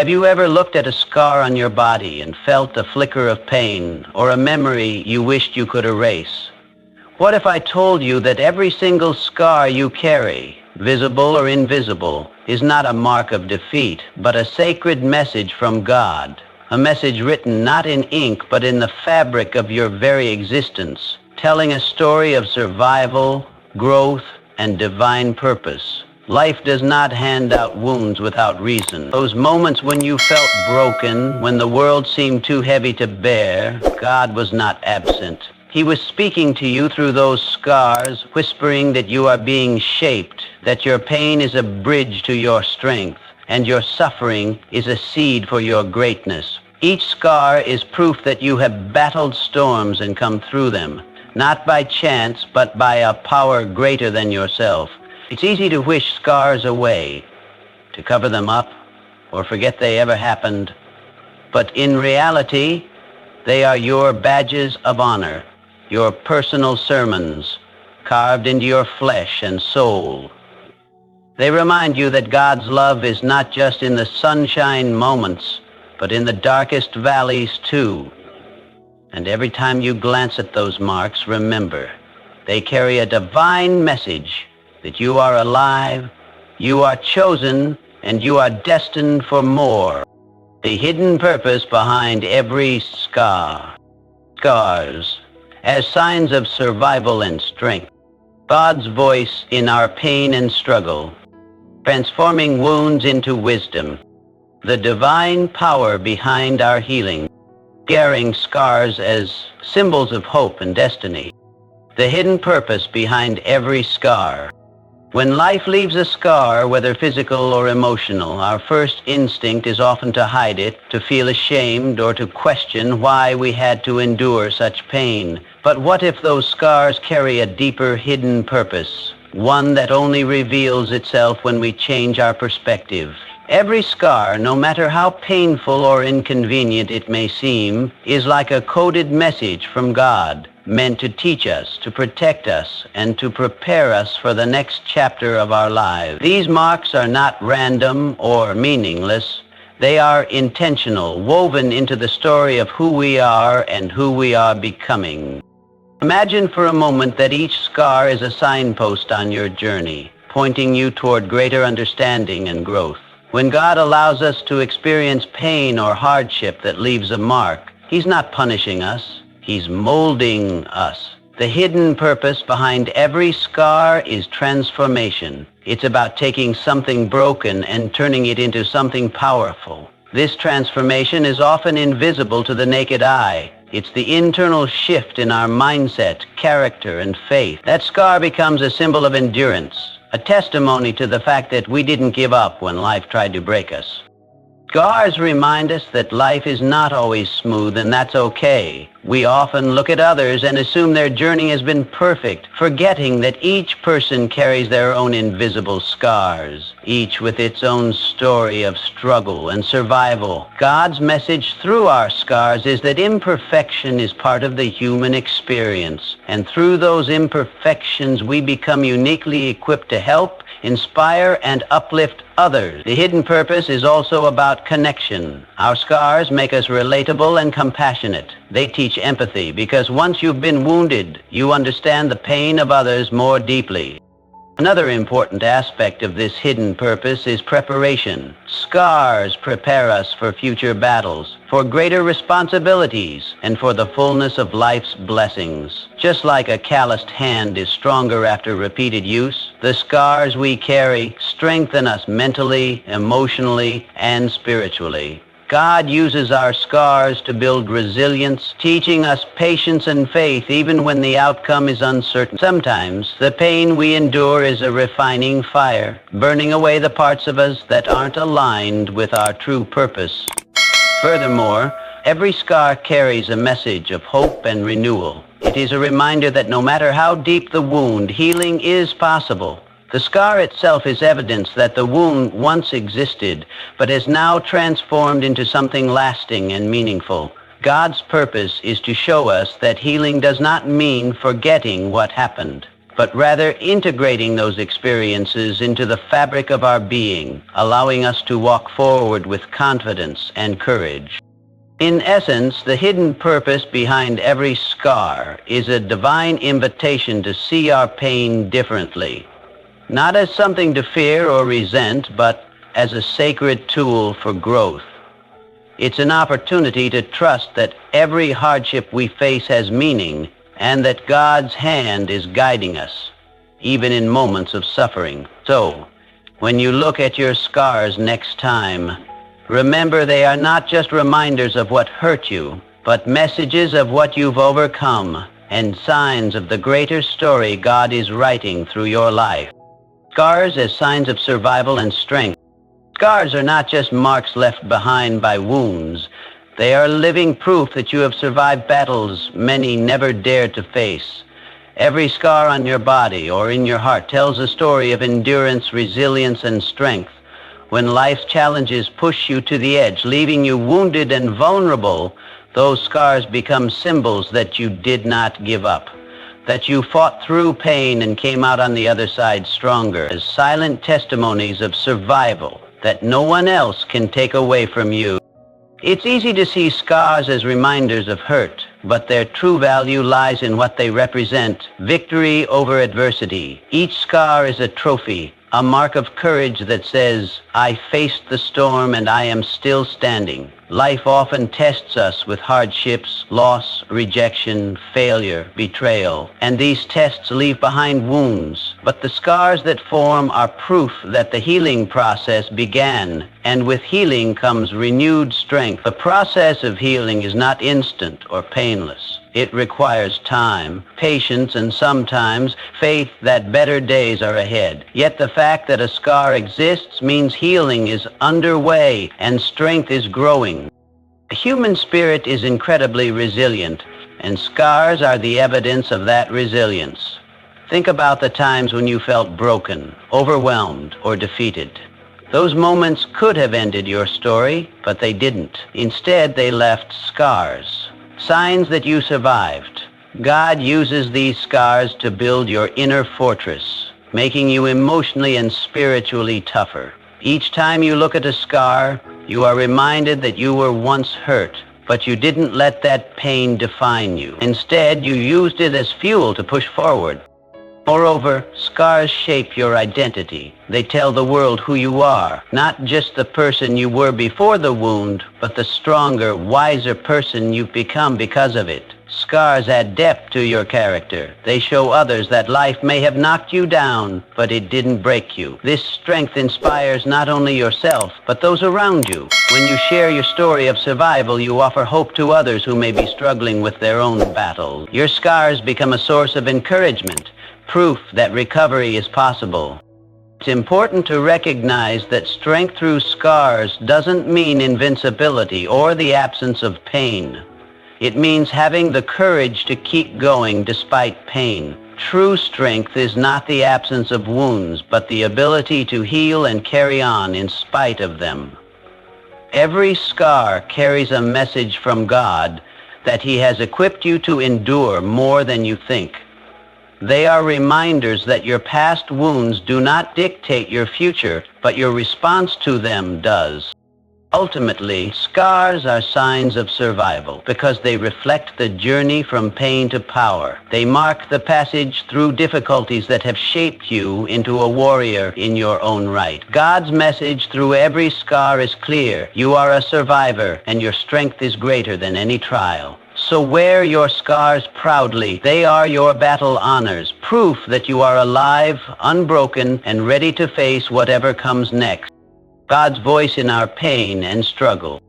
Have you ever looked at a scar on your body and felt a flicker of pain or a memory you wished you could erase? What if I told you that every single scar you carry, visible or invisible, is not a mark of defeat, but a sacred message from God, a message written not in ink, but in the fabric of your very existence, telling a story of survival, growth, and divine purpose. Life does not hand out wounds without reason. Those moments when you felt broken, when the world seemed too heavy to bear, God was not absent. He was speaking to you through those scars, whispering that you are being shaped, that your pain is a bridge to your strength, and your suffering is a seed for your greatness. Each scar is proof that you have battled storms and come through them, not by chance, but by a power greater than yourself. It's easy to wish scars away, to cover them up, or forget they ever happened. But in reality, they are your badges of honor, your personal sermons, carved into your flesh and soul. They remind you that God's love is not just in the sunshine moments, but in the darkest valleys too. And every time you glance at those marks, remember, they carry a divine message that you are alive, you are chosen, and you are destined for more. The hidden purpose behind every scar. Scars, as signs of survival and strength. God's voice in our pain and struggle, transforming wounds into wisdom. The divine power behind our healing, carrying scars as symbols of hope and destiny. The hidden purpose behind every scar. When life leaves a scar, whether physical or emotional, our first instinct is often to hide it, to feel ashamed, or to question why we had to endure such pain. But what if those scars carry a deeper hidden purpose, one that only reveals itself when we change our perspective? Every scar, no matter how painful or inconvenient it may seem, is like a coded message from God, meant to teach us, to protect us, and to prepare us for the next chapter of our lives. These marks are not random or meaningless. They are intentional, woven into the story of who we are and who we are becoming. Imagine for a moment that each scar is a signpost on your journey, pointing you toward greater understanding and growth. When God allows us to experience pain or hardship that leaves a mark, He's not punishing us. He's molding us. The hidden purpose behind every scar is transformation. It's about taking something broken and turning it into something powerful. This transformation is often invisible to the naked eye. It's the internal shift in our mindset, character, and faith. That scar becomes a symbol of endurance, a testimony to the fact that we didn't give up when life tried to break us. Scars remind us that life is not always smooth, and that's okay. We often look at others and assume their journey has been perfect, forgetting that each person carries their own invisible scars, each with its own story of struggle and survival. God's message through our scars is that imperfection is part of the human experience, and through those imperfections we become uniquely equipped to help, inspire, and uplift others. The hidden purpose is also about connection. Our scars make us relatable and compassionate. They teach empathy because once you've been wounded, you understand the pain of others more deeply. Another important aspect of this hidden purpose is preparation. Scars prepare us for future battles, for greater responsibilities, and for the fullness of life's blessings. Just like a calloused hand is stronger after repeated use, the scars we carry strengthen us mentally, emotionally, and spiritually. God uses our scars to build resilience, teaching us patience and faith even when the outcome is uncertain. Sometimes the pain we endure is a refining fire, burning away the parts of us that aren't aligned with our true purpose. Furthermore, every scar carries a message of hope and renewal. It is a reminder that no matter how deep the wound, healing is possible. The scar itself is evidence that the wound once existed, but is now transformed into something lasting and meaningful. God's purpose is to show us that healing does not mean forgetting what happened. but rather integrating those experiences into the fabric of our being, allowing us to walk forward with confidence and courage. In essence, the hidden purpose behind every scar is a divine invitation to see our pain differently, not as something to fear or resent, but as a sacred tool for growth. It's an opportunity to trust that every hardship we face has meaning and that God's hand is guiding us, even in moments of suffering. So, when you look at your scars next time, remember they are not just reminders of what hurt you, but messages of what you've overcome and signs of the greater story God is writing through your life. Scars as signs of survival and strength. Scars are not just marks left behind by wounds. They are living proof that you have survived battles many never dared to face. Every scar on your body or in your heart tells a story of endurance, resilience, and strength. When life's challenges push you to the edge, leaving you wounded and vulnerable, those scars become symbols that you did not give up, that you fought through pain and came out on the other side stronger, as silent testimonies of survival that no one else can take away from you. It's easy to see scars as reminders of hurt, but their true value lies in what they represent: victory over adversity. Each scar is a trophy, a mark of courage that says, I faced the storm and I am still standing. Life often tests us with hardships, loss, rejection, failure, betrayal, and these tests leave behind wounds. But the scars that form are proof that the healing process began, and with healing comes renewed strength. The process of healing is not instant or painless. It requires time, patience, and sometimes faith that better days are ahead. Yet the fact that a scar exists means healing is underway and strength is growing. The human spirit is incredibly resilient, and scars are the evidence of that resilience. Think about the times when you felt broken, overwhelmed, or defeated. Those moments could have ended your story, but they didn't. Instead, they left scars. Signs that you survived. God uses these scars to build your inner fortress, making you emotionally and spiritually tougher. Each time you look at a scar, you are reminded that you were once hurt, but you didn't let that pain define you. Instead, you used it as fuel to push forward. Moreover, scars shape your identity. They tell the world who you are, not just the person you were before the wound, but the stronger, wiser person you've become because of it. Scars add depth to your character. They show others that life may have knocked you down, but it didn't break you. This strength inspires not only yourself, but those around you. When you share your story of survival, you offer hope to others who may be struggling with their own battle. Your scars become a source of encouragement, proof that recovery is possible. It's important to recognize that strength through scars doesn't mean invincibility or the absence of pain. It means having the courage to keep going despite pain. True strength is not the absence of wounds, but the ability to heal and carry on in spite of them. Every scar carries a message from God that He has equipped you to endure more than you think. They are reminders that your past wounds do not dictate your future, but your response to them does. Ultimately, scars are signs of survival because they reflect the journey from pain to power. They mark the passage through difficulties that have shaped you into a warrior in your own right. God's message through every scar is clear. You are a survivor, and your strength is greater than any trial. So wear your scars proudly. They are your battle honors, proof that you are alive, unbroken, and ready to face whatever comes next. God's voice in our pain and struggle.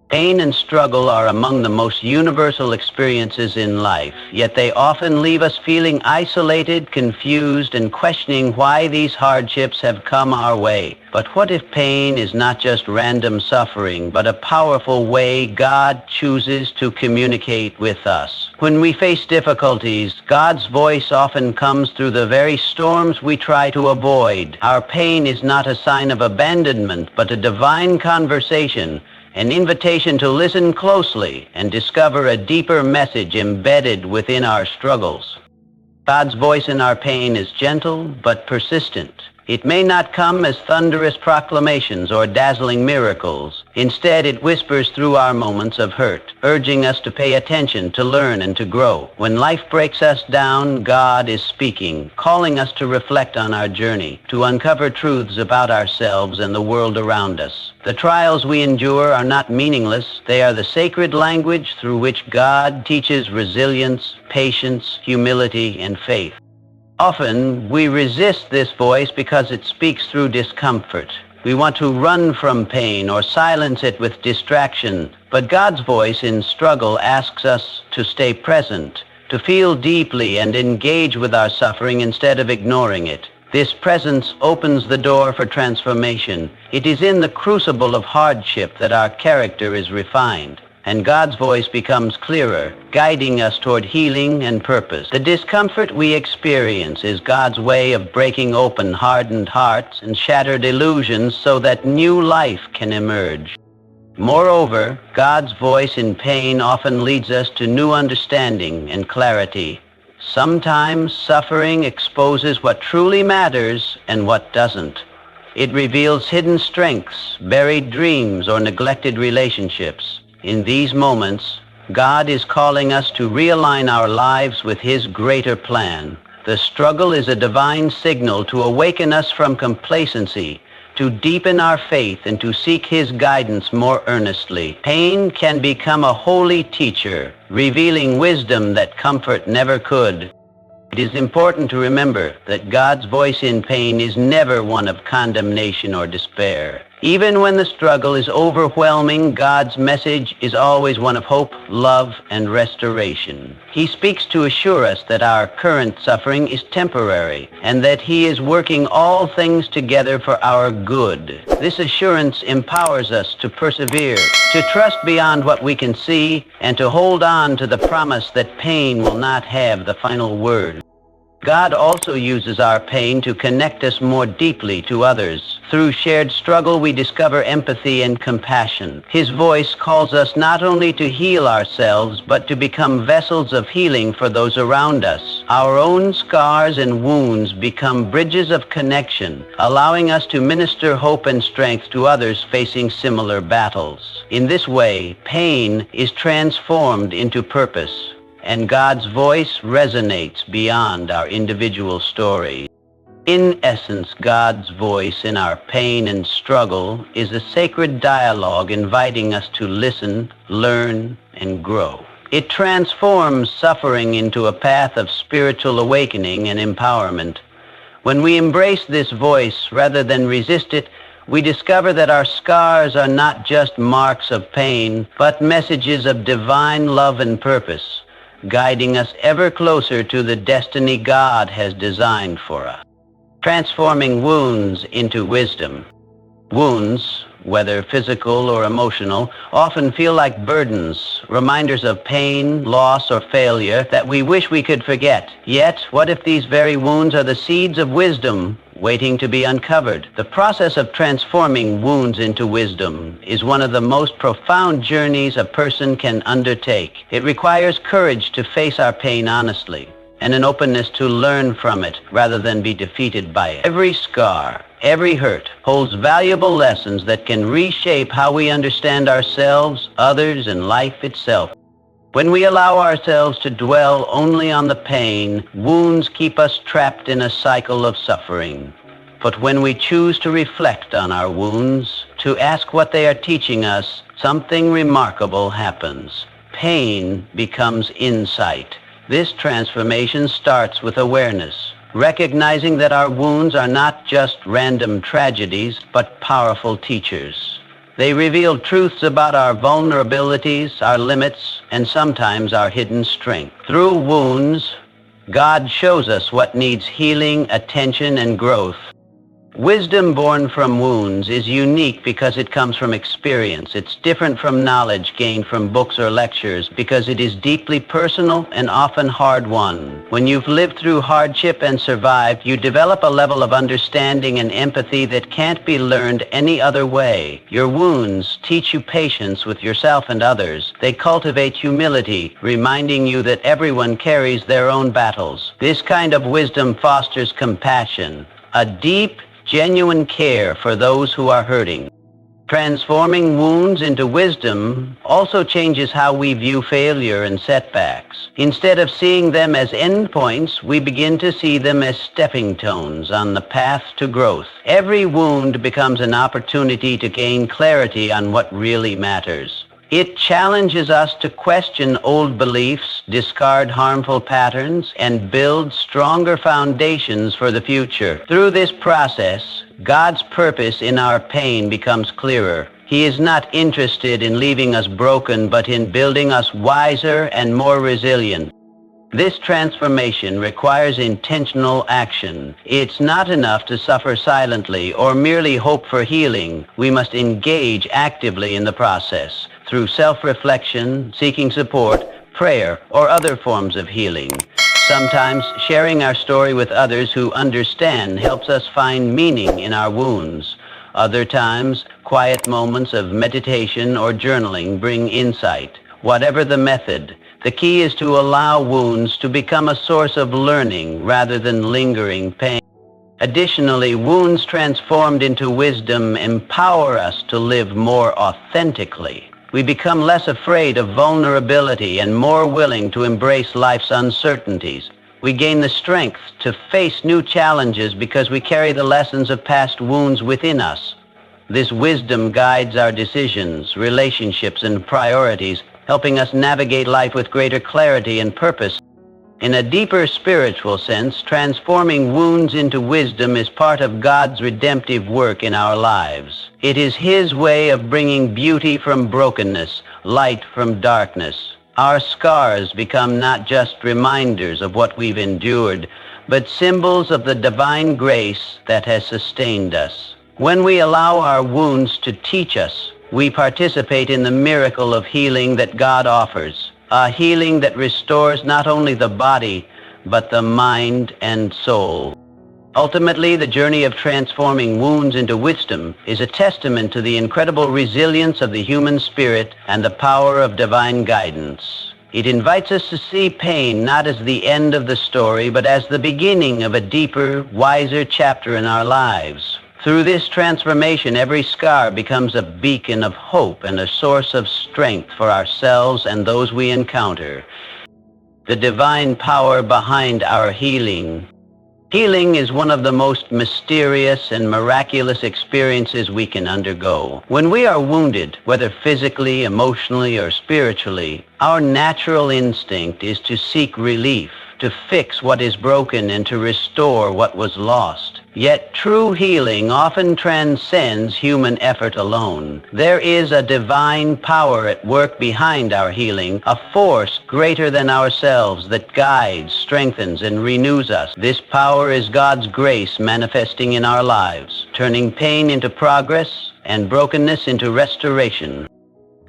Pain and struggle are among the most universal experiences in life, yet they often leave us feeling isolated, confused, and questioning why these hardships have come our way. But what if pain is not just random suffering, but a powerful way God chooses to communicate with us? When we face difficulties, God's voice often comes through the very storms we try to avoid. Our pain is not a sign of abandonment, but a divine conversation, an invitation to listen closely and discover a deeper message embedded within our struggles. God's voice in our pain is gentle but persistent. It may not come as thunderous proclamations or dazzling miracles. Instead, it whispers through our moments of hurt, urging us to pay attention, to learn, and to grow. When life breaks us down, God is speaking, calling us to reflect on our journey, to uncover truths about ourselves and the world around us. The trials we endure are not meaningless. They are the sacred language through which God teaches resilience, patience, humility, and faith. Often, we resist this voice because it speaks through discomfort. We want to run from pain or silence it with distraction. But God's voice in struggle asks us to stay present, to feel deeply and engage with our suffering instead of ignoring it. This presence opens the door for transformation. It is in the crucible of hardship that our character is refined, and God's voice becomes clearer, guiding us toward healing and purpose. The discomfort we experience is God's way of breaking open hardened hearts and shattered illusions so that new life can emerge. Moreover, God's voice in pain often leads us to new understanding and clarity. Sometimes suffering exposes what truly matters and what doesn't. It reveals hidden strengths, buried dreams, or neglected relationships. In these moments, God is calling us to realign our lives with His greater plan. The struggle is a divine signal to awaken us from complacency, to deepen our faith, and to seek His guidance more earnestly. Pain can become a holy teacher, revealing wisdom that comfort never could. It is important to remember that God's voice in pain is never one of condemnation or despair. Even when the struggle is overwhelming, God's message is always one of hope, love, and restoration. He speaks to assure us that our current suffering is temporary and that He is working all things together for our good. This assurance empowers us to persevere, to trust beyond what we can see, and to hold on to the promise that pain will not have the final word. God also uses our pain to connect us more deeply to others. Through shared struggle, we discover empathy and compassion. His voice calls us not only to heal ourselves, but to become vessels of healing for those around us. Our own scars and wounds become bridges of connection, allowing us to minister hope and strength to others facing similar battles. In this way, pain is transformed into purpose, and God's voice resonates beyond our individual stories. In essence, God's voice in our pain and struggle is a sacred dialogue inviting us to listen, learn, and grow. It transforms suffering into a path of spiritual awakening and empowerment. When we embrace this voice rather than resist it, we discover that our scars are not just marks of pain, but messages of divine love and purpose, guiding us ever closer to the destiny God has designed for us. Transforming wounds into wisdom. Wounds, whether physical or emotional, often feel like burdens, reminders of pain, loss, or failure that we wish we could forget. Yet, what if these very wounds are the seeds of wisdom waiting to be uncovered? The process of transforming wounds into wisdom is one of the most profound journeys a person can undertake. It requires courage to face our pain honestly, and an openness to learn from it rather than be defeated by it. Every scar, every hurt holds valuable lessons that can reshape how we understand ourselves, others, and life itself. When we allow ourselves to dwell only on the pain, wounds keep us trapped in a cycle of suffering. But when we choose to reflect on our wounds, to ask what they are teaching us, something remarkable happens. Pain becomes insight. This transformation starts with awareness, recognizing that our wounds are not just random tragedies, but powerful teachers. They reveal truths about our vulnerabilities, our limits, and sometimes our hidden strength. Through wounds, God shows us what needs healing, attention, and growth. Wisdom born from wounds is unique because it comes from experience. It's different from knowledge gained from books or lectures because it is deeply personal and often hard-won. When you've lived through hardship and survived, you develop a level of understanding and empathy that can't be learned any other way. Your wounds teach you patience with yourself and others. They cultivate humility, reminding you that everyone carries their own battles. This kind of wisdom fosters compassion, a deep, genuine care for those who are hurting. Transforming wounds into wisdom also changes how we view failure and setbacks. Instead of seeing them as endpoints, we begin to see them as stepping stones on the path to growth. Every wound becomes an opportunity to gain clarity on what really matters. It challenges us to question old beliefs, discard harmful patterns, and build stronger foundations for the future. Through this process, God's purpose in our pain becomes clearer. He is not interested in leaving us broken, but in building us wiser and more resilient. This transformation requires intentional action. It's not enough to suffer silently or merely hope for healing. We must engage actively in the process through self-reflection, seeking support, prayer, or other forms of healing. Sometimes sharing our story with others who understand helps us find meaning in our wounds. Other times, quiet moments of meditation or journaling bring insight. Whatever the method, the key is to allow wounds to become a source of learning rather than lingering pain. Additionally, wounds transformed into wisdom empower us to live more authentically. We become less afraid of vulnerability and more willing to embrace life's uncertainties. We gain the strength to face new challenges because we carry the lessons of past wounds within us. This wisdom guides our decisions, relationships, and priorities, helping us navigate life with greater clarity and purpose. In a deeper spiritual sense, transforming wounds into wisdom is part of God's redemptive work in our lives. It is His way of bringing beauty from brokenness, light from darkness. Our scars become not just reminders of what we've endured, but symbols of the divine grace that has sustained us. When we allow our wounds to teach us, we participate in the miracle of healing that God offers. A healing that restores not only the body, but the mind and soul. Ultimately, the journey of transforming wounds into wisdom is a testament to the incredible resilience of the human spirit and the power of divine guidance. It invites us to see pain not as the end of the story, but as the beginning of a deeper, wiser chapter in our lives. Through this transformation, every scar becomes a beacon of hope and a source of strength for ourselves and those we encounter. The divine power behind our healing. Healing is one of the most mysterious and miraculous experiences we can undergo. When we are wounded, whether physically, emotionally, or spiritually, our natural instinct is to seek relief, to fix what is broken, and to restore what was lost. Yet true healing often transcends human effort alone. There is a divine power at work behind our healing, a force greater than ourselves that guides, strengthens, and renews us. This power is God's grace manifesting in our lives, turning pain into progress and brokenness into restoration.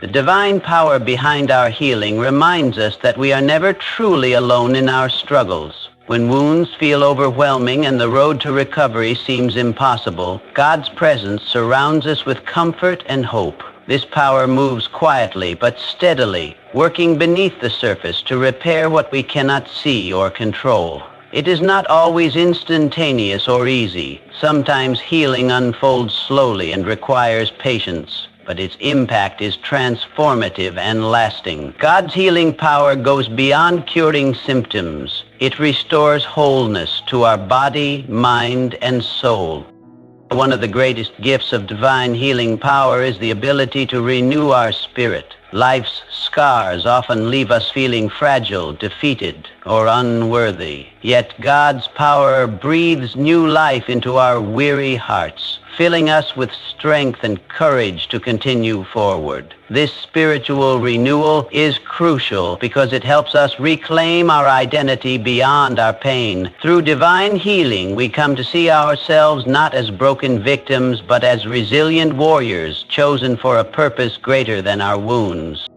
The divine power behind our healing reminds us that we are never truly alone in our struggles. When wounds feel overwhelming and the road to recovery seems impossible, God's presence surrounds us with comfort and hope. This power moves quietly but steadily, working beneath the surface to repair what we cannot see or control. It is not always instantaneous or easy. Sometimes healing unfolds slowly and requires patience, but its impact is transformative and lasting. God's healing power goes beyond curing symptoms. It restores wholeness to our body, mind, and soul. One of the greatest gifts of divine healing power is the ability to renew our spirit. Life's scars often leave us feeling fragile, defeated, or unworthy. Yet God's power breathes new life into our weary hearts, filling us with strength and courage to continue forward. This spiritual renewal is crucial because it helps us reclaim our identity beyond our pain. Through divine healing, we come to see ourselves not as broken victims, but as resilient warriors chosen for a purpose greater than our wounds.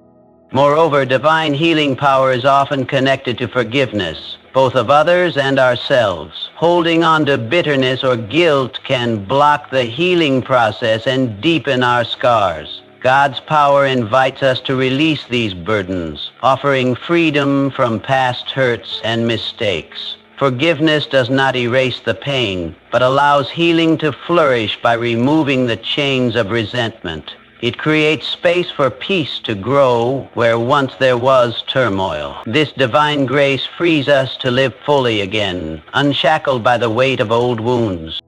Moreover, divine healing power is often connected to forgiveness, both of others and ourselves. Holding on to bitterness or guilt can block the healing process and deepen our scars. God's power invites us to release these burdens, offering freedom from past hurts and mistakes. Forgiveness does not erase the pain, but allows healing to flourish by removing the chains of resentment. It creates space for peace to grow where once there was turmoil. This divine grace frees us to live fully again, unshackled by the weight of old wounds.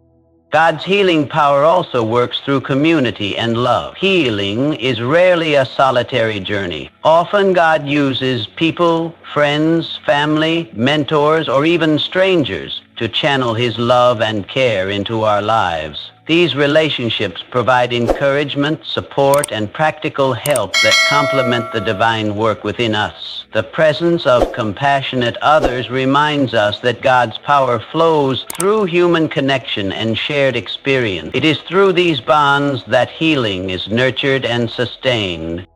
God's healing power also works through community and love. Healing is rarely a solitary journey. Often God uses people, friends, family, mentors, or even strangers to channel His love and care into our lives. These relationships provide encouragement, support, and practical help that complement the divine work within us. The presence of compassionate others reminds us that God's power flows through human connection and shared experience. It is through these bonds that healing is nurtured and sustained.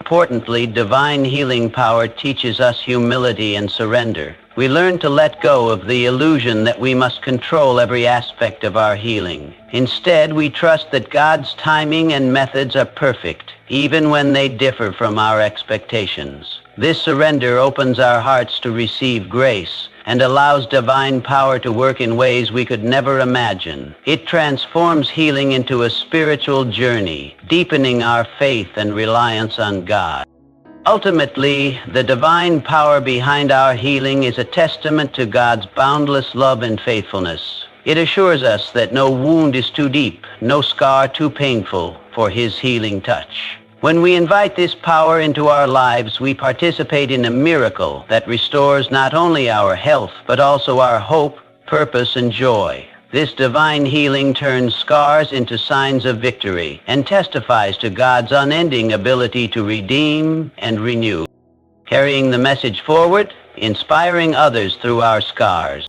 Importantly, divine healing power teaches us humility and surrender. We learn to let go of the illusion that we must control every aspect of our healing. Instead, we trust that God's timing and methods are perfect, even when they differ from our expectations. This surrender opens our hearts to receive grace and allows divine power to work in ways we could never imagine. It transforms healing into a spiritual journey, deepening our faith and reliance on God. Ultimately, the divine power behind our healing is a testament to God's boundless love and faithfulness. It assures us that no wound is too deep, no scar too painful for His healing touch. When we invite this power into our lives, we participate in a miracle that restores not only our health, but also our hope, purpose, and joy. This divine healing turns scars into signs of victory and testifies to God's unending ability to redeem and renew. Carrying the message forward, inspiring others through our scars.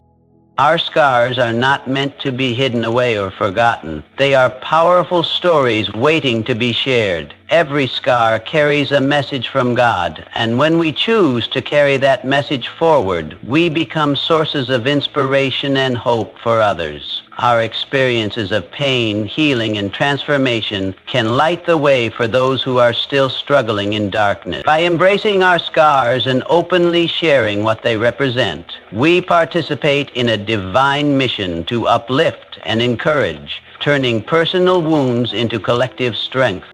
Our scars are not meant to be hidden away or forgotten. They are powerful stories waiting to be shared. Every scar carries a message from God, and when we choose to carry that message forward, we become sources of inspiration and hope for others. Our experiences of pain, healing, and transformation can light the way for those who are still struggling in darkness. By embracing our scars and openly sharing what they represent, we participate in a divine mission to uplift and encourage, turning personal wounds into collective strength.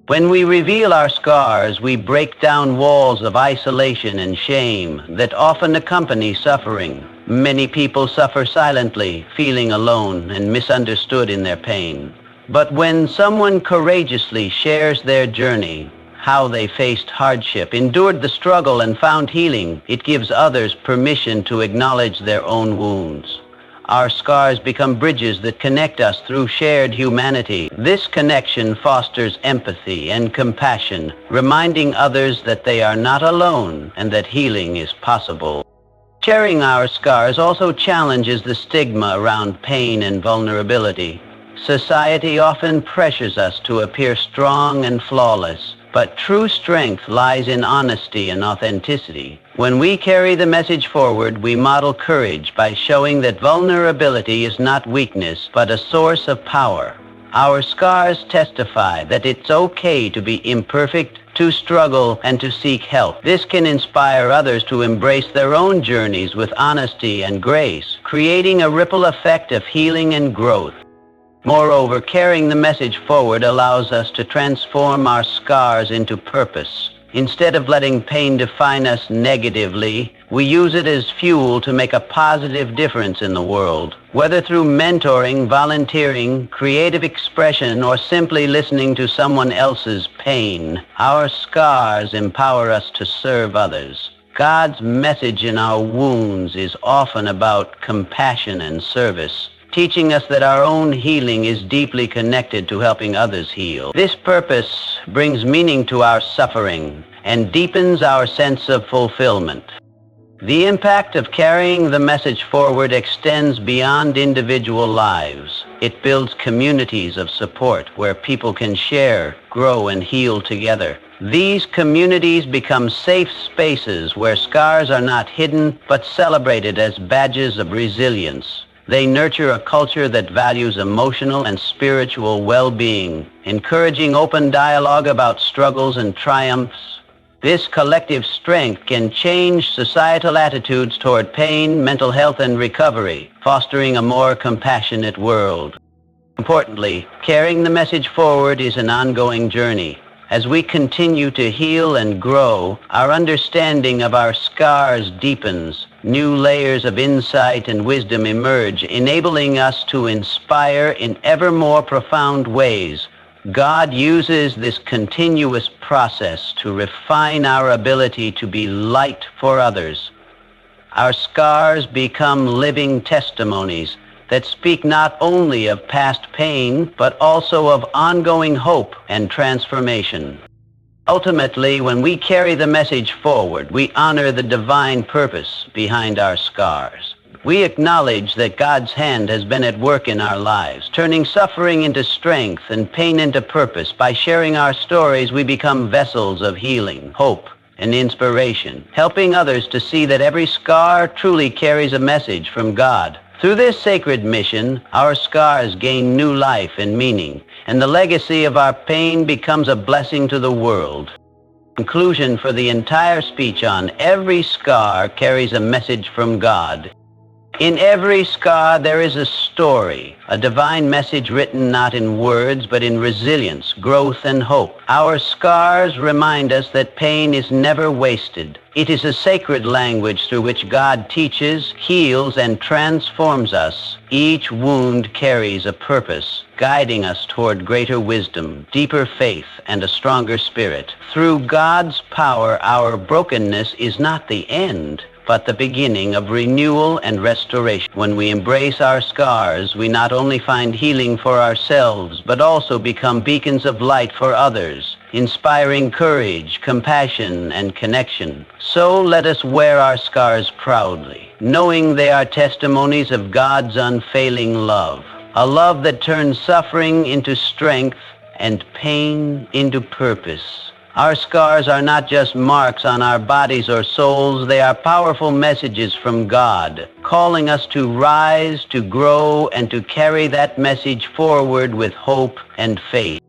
When we reveal our scars, we break down walls of isolation and shame that often accompany suffering. Many people suffer silently, feeling alone and misunderstood in their pain. But when someone courageously shares their journey, how they faced hardship, endured the struggle, and found healing, it gives others permission to acknowledge their own wounds. Our scars become bridges that connect us through shared humanity. This connection fosters empathy and compassion, reminding others that they are not alone and that healing is possible. Sharing our scars also challenges the stigma around pain and vulnerability. Society often pressures us to appear strong and flawless, but true strength lies in honesty and authenticity. When we carry the message forward, we model courage by showing that vulnerability is not weakness, but a source of power. Our scars testify that it's okay to be imperfect, to struggle, and to seek help. This can inspire others to embrace their own journeys with honesty and grace, creating a ripple effect of healing and growth. Moreover, carrying the message forward allows us to transform our scars into purpose. Instead of letting pain define us negatively, we use it as fuel to make a positive difference in the world. Whether through mentoring, volunteering, creative expression, or simply listening to someone else's pain, our scars empower us to serve others. God's message in our wounds is often about compassion and service. teaching us that our own healing is deeply connected to helping others heal. This purpose brings meaning to our suffering and deepens our sense of fulfillment. The impact of carrying the message forward extends beyond individual lives. It builds communities of support where people can share, grow, and heal together. These communities become safe spaces where scars are not hidden but celebrated as badges of resilience. They nurture a culture that values emotional and spiritual well-being, encouraging open dialogue about struggles and triumphs. This collective strength can change societal attitudes toward pain, mental health, and recovery, fostering a more compassionate world. Importantly, carrying the message forward is an ongoing journey. As we continue to heal and grow, our understanding of our scars deepens. New layers of insight and wisdom emerge, enabling us to inspire in ever more profound ways. God uses this continuous process to refine our ability to be light for others. Our scars become living testimonies that speak not only of past pain, but also of ongoing hope and transformation. Ultimately, when we carry the message forward, we honor the divine purpose behind our scars. We acknowledge that God's hand has been at work in our lives, turning suffering into strength and pain into purpose. By sharing our stories, we become vessels of healing, hope, and inspiration, helping others to see that every scar truly carries a message from God. Through this sacred mission, our scars gain new life and meaning, and the legacy of our pain becomes a blessing to the world. Conclusion for the entire speech on every scar carries a message from God. In every scar there is a story, a divine message written not in words but in resilience, growth, and hope. Our scars remind us that pain is never wasted. It is a sacred language through which God teaches, heals, and transforms us. Each wound carries a purpose, guiding us toward greater wisdom, deeper faith, and a stronger spirit. Through God's power, our brokenness is not the end, but the beginning of renewal and restoration. When we embrace our scars, we not only find healing for ourselves, but also become beacons of light for others, inspiring courage, compassion, and connection. So let us wear our scars proudly, knowing they are testimonies of God's unfailing love, a love that turns suffering into strength and pain into purpose. Our scars are not just marks on our bodies or souls, they are powerful messages from God, calling us to rise, to grow, and to carry that message forward with hope and faith.